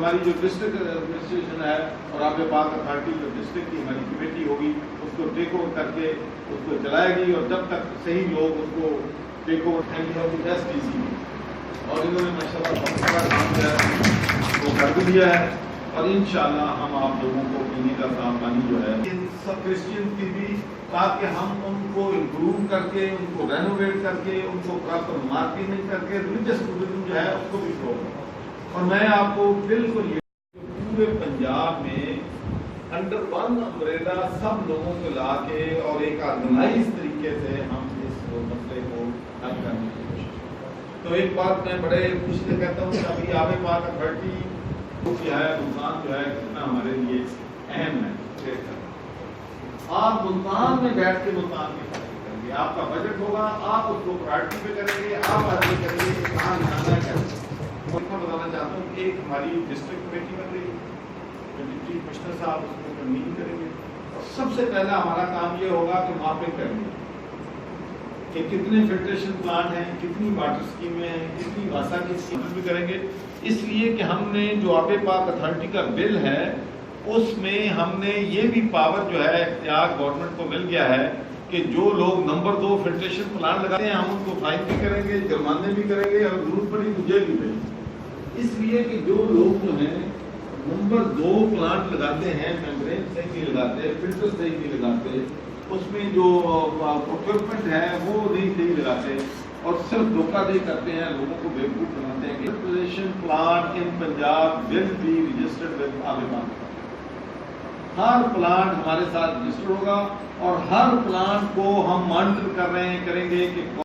हमारी जो district administration है और आबे पाक अथॉरिटी जो डिस्ट्रिक्ट की हमारी कमेटी होगी उसको टेक ओवर करके उसको चलाएगी, और जब तक सही लोग उसको टेक ओवर SDC और इन्होंने माशाअल्लाह बहुत बड़ा काम किया है, वो कर भी दिया है। और इंशाअल्लाह हम आप लोगों को पीने का साफ पानी जो है इन सब क्रिश्चियन की भी, ताकि हम उनको इम्प्रूव करके, उनको रेनोवेट करके, उनको प्रॉपर मार्केटिंग करके रिलीजियस टूरिज्म जो है उसको भी प्रोव करें। और मैं आपको बिल्कुल ये पूरे पंजाब में अंडर वन अम्ब्रेला सब लोगों को ला के और एक ऑर्गेनाइज तरीके से हम इस मसले को हल करने की कोशिश करें। तो एक बात मैं बड़े खुशी से कहता हूँ कि अभी आबे पाक अथॉरिटी किया है, मुल्तान जो है कितना हमारे लिए अहम है। आप मुल्तान में बैठ के मुल्तान की बात करेंगे, आपका बजट होगा, आप उसको प्रायोरिटी पे करेंगे, आप आगे करेंगे कहाँ जाना है। मैं बताना चाहता हूँ कि एक हमारी डिस्ट्रिक्ट कमेटी बन रही है, डिप्टी कमिश्नर साहब उसको कन्वीन करेंगे, और सबसे पहला हमारा काम ये होगा कि मापिंग करनी कि कितने फिल्ट्रेशन प्लांट हैं, कितनी वाटर स्कीमें हैं, कितनी वासा की स्कीमें भी करेंगे। इसलिए कि हमने जो आबे पाक अथॉरिटी का बिल है उसमें हमने ये भी पावर जो है इख्तियार गवर्नमेंट को मिल गया है कि जो लोग नंबर 2 फिल्ट्रेशन प्लांट लगाते हैं हम उनको फाइन भी करेंगे, जुर्माने भी करेंगे, और जरूरत पड़ी तो जेल भी देंगे। इसलिए कि जो लोग जो हैं नंबर 2 प्लांट लगाते हैं, मेम्ब्रेन सही नहीं लगाते, फिल्टर सही नहीं लगाते, उसमें जो प्रोक्योरमेंट है वो नहीं सही लगाते, और सिर्फ धोखाधड़ी करते हैं, लोगों को बेवकूफ बनाते हैं। Filtration plant in Punjab will be registered with Aabe Pak. हर प्लांट हमारे साथ रजिस्टर होगा और हर प्लांट को हम मॉनिटर कर रहे हैं करेंगे कि